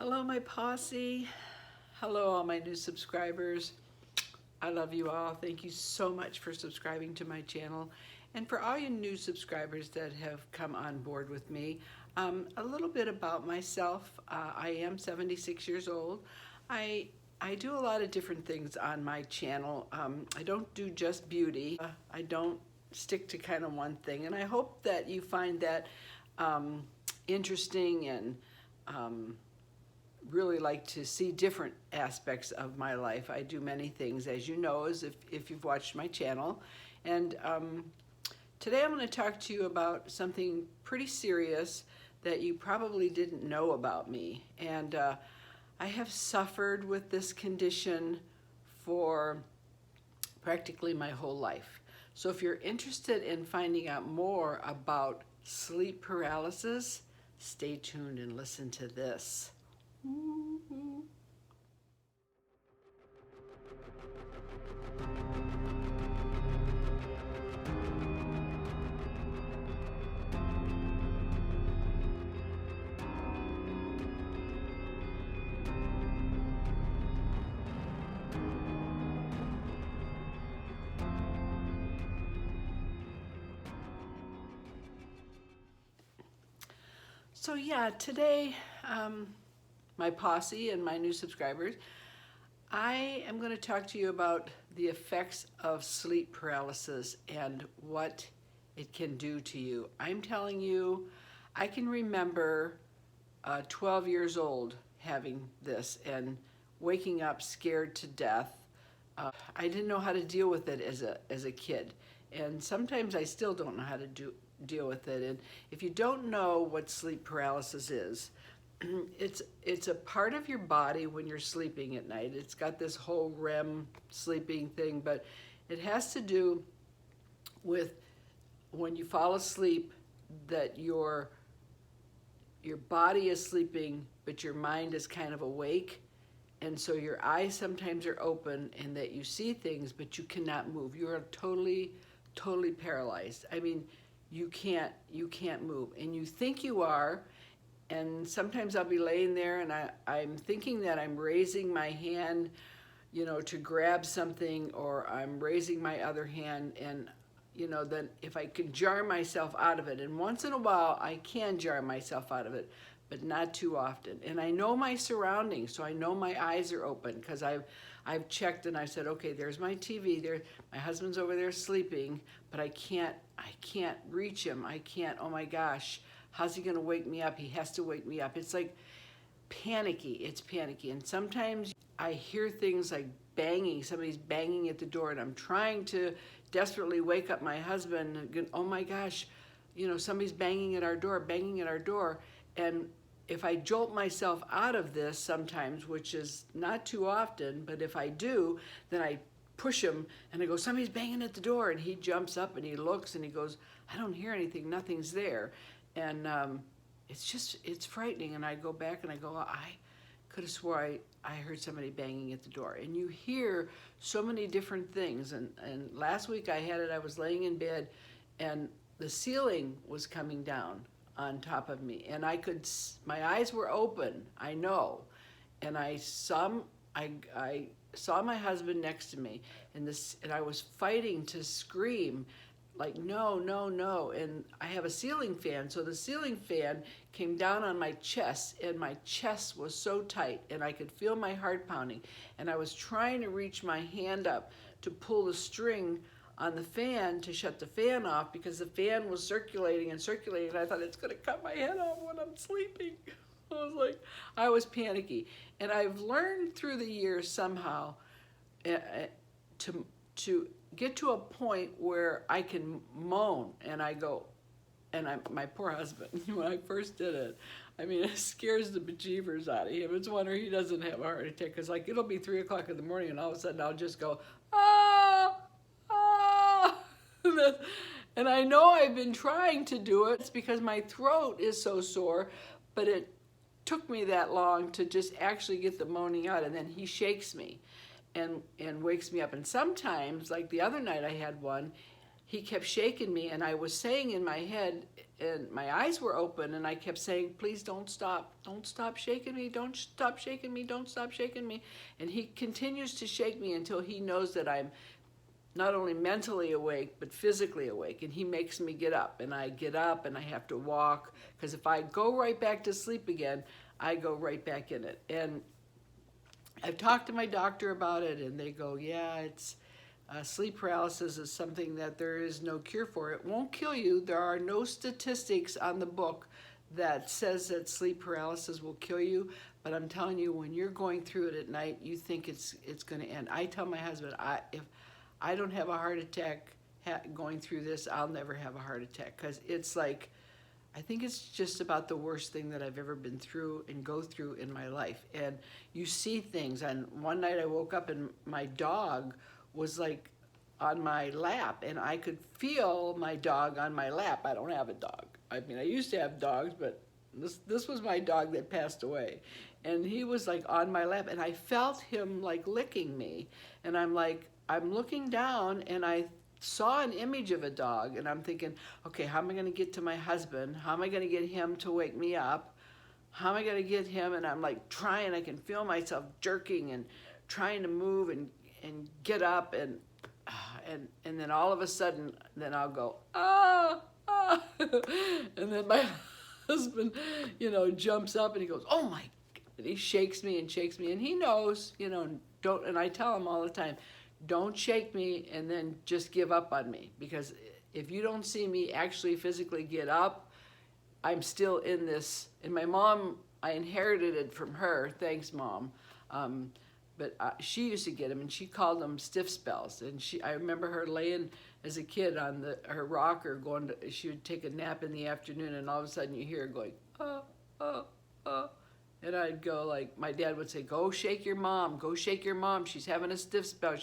Hello, my posse. Hello, all my new subscribers. I love you all. Thank you so much for subscribing to my channel. And for all you new subscribers that have come on board with me, a little bit about myself. I am 76 years old. I do a lot of different things on my channel. I don't do just beauty. I don't stick to kind of one thing. And I hope that you find that interesting and really like to see different aspects of my life. I do many things, as you know, as if you've watched my channel. And today I'm going to talk to you about something pretty serious that you probably didn't know about me. And I have suffered with this condition for practically my whole life. So if you're interested in finding out more about sleep paralysis, stay tuned and listen to this. So yeah, today, my posse and my new subscribers, I am going to talk to you about the effects of sleep paralysis and what it can do to you. I'm telling you, I can remember 12 years old having this and waking up scared to death. I didn't know how to deal with it as a kid, and sometimes I still don't know how to deal with it. And if you don't know what sleep paralysis is, it's a part of your body when you're sleeping at night. It's got this whole REM sleeping thing, but it has to do with when you fall asleep that your body is sleeping, but your mind is kind of awake. And so your eyes sometimes are open and that you see things, but you cannot move. You are totally paralyzed. I mean, you can't move. And you think you are, and sometimes I'll be laying there and I'm thinking that I'm raising my hand, you know, to grab something, or I'm raising my other hand, and you know, then if I can jar myself out of it, and once in a while I can jar myself out of it, but not too often. And I know my surroundings, so I know my eyes are open because I've checked and I said, okay, there's my TV, there, my husband's over there sleeping, but I can't reach him. I can't, oh my gosh, how's he gonna wake me up? He has to wake me up. It's like panicky, it's panicky. And sometimes I hear things like banging, somebody's banging at the door, and I'm trying to desperately wake up my husband, and, oh my gosh, you know, somebody's banging at our door. And if I jolt myself out of this sometimes, which is not too often, but if I do, then I push him and I go, somebody's banging at the door, and he jumps up and he looks and he goes, I don't hear anything, nothing's there. And it's frightening. And I go back and I go, I could have swore I heard somebody banging at the door. And you hear so many different things. And last week I had it, I was laying in bed and the ceiling was coming down on top of me, and my eyes were open, I know, and I saw my husband next to me, and I was fighting to scream, like, no, no, no. And I have a ceiling fan, so the ceiling fan came down on my chest, and my chest was so tight, and I could feel my heart pounding, and I was trying to reach my hand up to pull the string on the fan to shut the fan off, because the fan was circulating and circulating, and I thought it's going to cut my head off when I'm sleeping. I was panicky. And I've learned through the years somehow to get to a point where I can moan, and I go, and my poor husband, when I first did it, I mean, it scares the bejeebers out of him. It's a wonder he doesn't have a heart attack, because like it'll be 3 o'clock in the morning and all of a sudden I'll just go, ah! And I know I've been trying to do it. It's because my throat is so sore, but it took me that long to just actually get the moaning out. And then he shakes me and wakes me up. And sometimes, like the other night I had one, he kept shaking me, and I was saying in my head, and my eyes were open, and I kept saying, please don't stop shaking me, don't stop shaking me, don't stop shaking me. And he continues to shake me until he knows that I'm not only mentally awake, but physically awake. And he makes me get up, and I get up, and I have to walk, because if I go right back to sleep again, I go right back in it. And I've talked to my doctor about it, and they go, yeah, it's sleep paralysis is something that there is no cure for. It won't kill you. There are no statistics on the book that says that sleep paralysis will kill you, but I'm telling you, when you're going through it at night, you think it's going to end. I tell my husband, if I don't have a heart attack going through this, I'll never have a heart attack, because it's like, I think it's just about the worst thing that I've ever been through and go through in my life. And you see things, and one night I woke up and my dog was like on my lap, and I could feel my dog on my lap. I don't have a dog. I mean, I used to have dogs, but this was my dog that passed away. And he was like on my lap, and I felt him like licking me. And I'm like, I'm looking down, and I saw an image of a dog, and I'm thinking, okay, how am I going to get to my husband? How am I going to get him to wake me up? How am I going to get him? And I'm like trying, I can feel myself jerking and trying to move and get up, and then all of a sudden, then I'll go, ah, ah. And then my husband, jumps up, and he goes, oh my, and he shakes me, and he knows, don't, and I tell him all the time, don't shake me and then just give up on me, because if you don't see me actually physically get up, I'm still in this. And my mom, I inherited it from her, thanks Mom, but she used to get them, and she called them stiff spells. And I remember her laying as a kid on her rocker, she would take a nap in the afternoon, and all of a sudden you hear her going, oh, oh, oh. And I'd go, like, my dad would say, go shake your mom, she's having a stiff spell,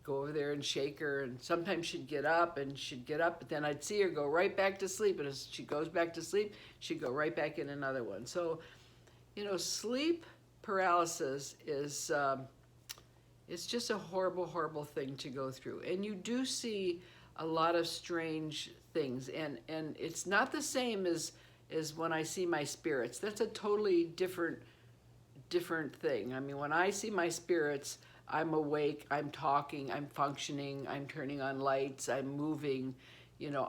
Go over there and shake her, and sometimes she'd get up, but then I'd see her go right back to sleep, and as she goes back to sleep, she'd go right back in another one. So, sleep paralysis is, it's just a horrible, horrible thing to go through. And you do see a lot of strange things, and it's not the same as when I see my spirits. That's a totally different thing. I mean, when I see my spirits, I'm awake, I'm talking, I'm functioning, I'm turning on lights, I'm moving.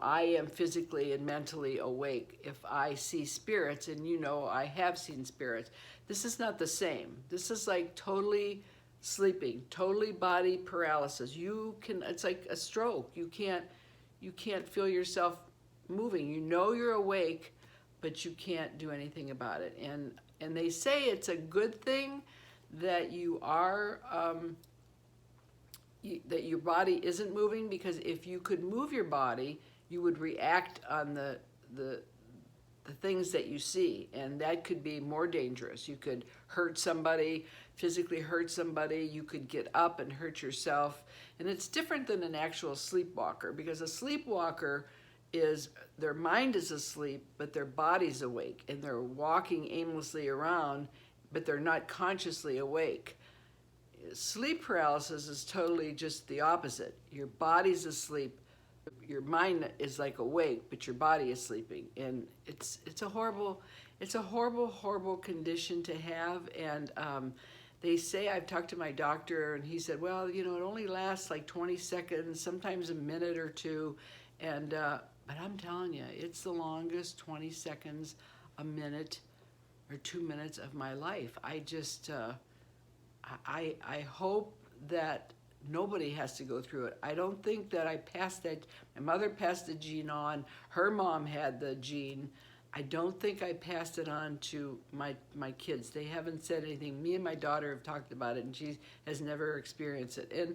I am physically and mentally awake. If I see spirits, and I have seen spirits, this is not the same. This is like totally sleeping, totally body paralysis. It's like a stroke. You can't feel yourself moving. You're awake, but you can't do anything about it. And they say it's a good thing that you are, that your body isn't moving, because if you could move your body, you would react on the things that you see, and that could be more dangerous. You could hurt somebody, physically hurt somebody, you could get up and hurt yourself. And it's different than an actual sleepwalker, because a sleepwalker their mind is asleep, but their body's awake, and they're walking aimlessly around, but they're not consciously awake. Sleep paralysis is totally just the opposite. Your body's asleep, your mind is like awake, but your body is sleeping, and it's a horrible, horrible condition to have. And they say, I've talked to my doctor, and he said, well, it only lasts like 20 seconds, sometimes a minute or two, and but I'm telling you, it's the longest 20 seconds, a minute, or 2 minutes of my life. I just, I hope that nobody has to go through it. I don't think that I passed that. My mother passed the gene on. Her mom had the gene. I don't think I passed it on to my kids. They haven't said anything. Me and my daughter have talked about it, and she has never experienced it. And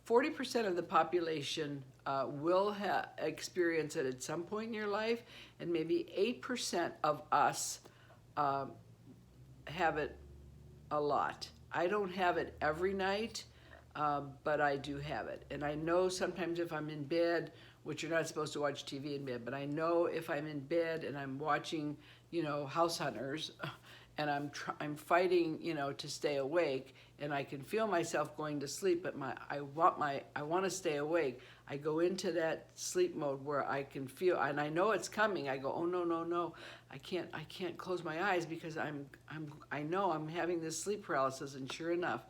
40% of the population will experience it at some point in your life, and maybe 8% of us have it a lot. I don't have it every night, but I do have it. And I know sometimes if I'm in bed, which you're not supposed to watch TV in bed, but I know if I'm in bed and I'm watching, House Hunters, and I'm fighting, you know, to stay awake, and I can feel myself going to sleep, but I want to stay awake. I go into that sleep mode where I can feel, and I know it's coming. I go, oh no, no, no, I can't close my eyes because I know I'm having this sleep paralysis, and sure enough,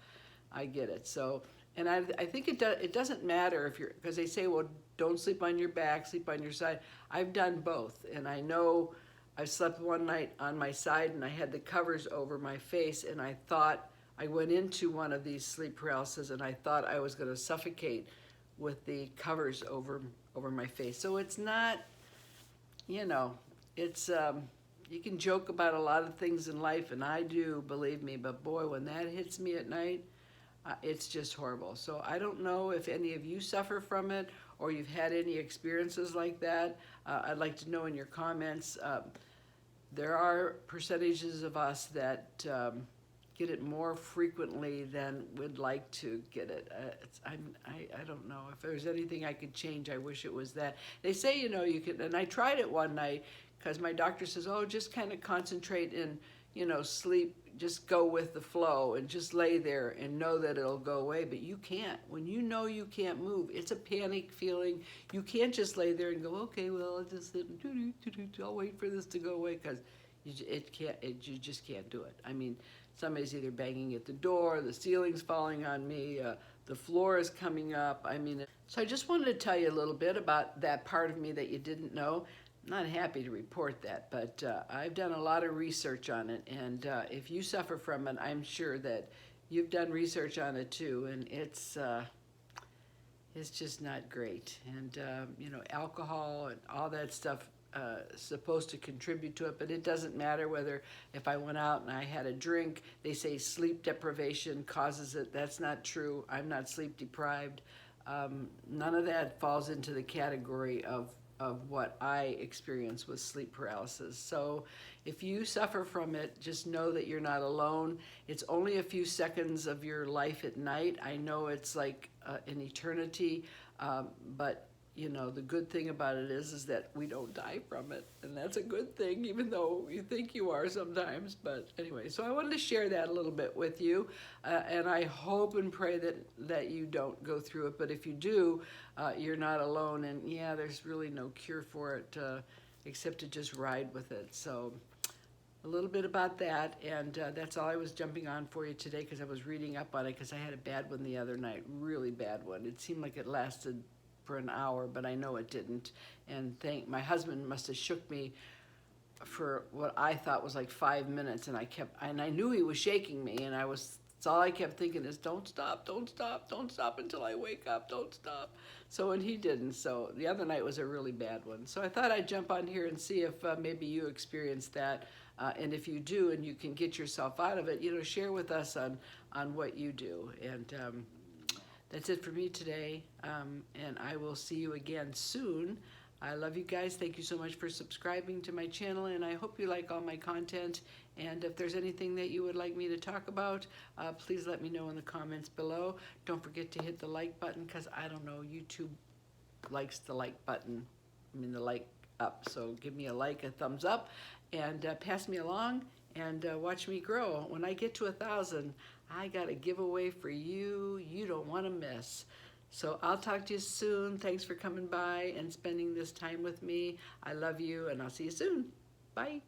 I get it. So, and I think it doesn't matter if you're, because they say, well, don't sleep on your back, sleep on your side. I've done both, and I know I slept one night on my side and I had the covers over my face, and I thought, I went into one of these sleep paralysis and I thought I was going to suffocate with the covers over my face. So it's not, you know, it's, you can joke about a lot of things in life, and I do, believe me, but boy, when that hits me at night, it's just horrible. So I don't know if any of you suffer from it or you've had any experiences like that. I'd like to know in your comments. There are percentages of us that get it more frequently than would like to get it. I don't know. If there's anything I could change, I wish it was that. They say, you know, you can, and I tried it one night because my doctor says, oh, just kind of concentrate and, you know, sleep, just go with the flow and just lay there and know that it'll go away. But you can't. When you know you can't move, it's a panic feeling. You can't just lay there and go, okay, well, I'll just sit and I'll wait for this to go away, because you just can't do it. I mean, somebody's either banging at the door, the ceiling's falling on me, the floor is coming up. I mean, so I just wanted to tell you a little bit about that part of me that you didn't know. I'm not happy to report that, but I've done a lot of research on it, and if you suffer from it, I'm sure that you've done research on it too, and it's just not great. And you know, alcohol and all that stuff supposed to contribute to it, but it doesn't matter whether, if I went out and I had a drink, they say sleep deprivation causes it. That's not true. I'm not sleep deprived. None of that falls into the category of what I experience with sleep paralysis. So if you suffer from it, just know that you're not alone. It's only a few seconds of your life at night. I know it's like an eternity, but you know, the good thing about it is that we don't die from it, and that's a good thing, even though you think you are sometimes. But anyway, so I wanted to share that a little bit with you, and I hope and pray that you don't go through it. But if you do, you're not alone, and yeah, there's really no cure for it except to just ride with it. So a little bit about that, and that's all I was jumping on for you today, because I was reading up on it, because I had a bad one the other night, really bad one. It seemed like it lasted for an hour, but I know it didn't. And my husband must have shook me for what I thought was like 5 minutes, and I knew he was shaking me, and that's all I kept thinking is, don't stop, don't stop, don't stop until I wake up, don't stop. So, and he didn't. So the other night was a really bad one. So I thought I'd jump on here and see if maybe you experienced that, and if you do and you can get yourself out of it, you know, share with us on what you do. And that's it for me today, and I will see you again soon. I love you guys. Thank you so much for subscribing to my channel, and I hope you like all my content. And if there's anything that you would like me to talk about, please let me know in the comments below. Don't forget to hit the like button, because I don't know, YouTube likes the like button, the like up. So give me a like, a thumbs up, and pass me along, and watch me grow. When I get to 1,000, I got a giveaway for you don't want to miss. So I'll talk to you soon. Thanks for coming by and spending this time with me. I love you, and I'll see you soon. Bye.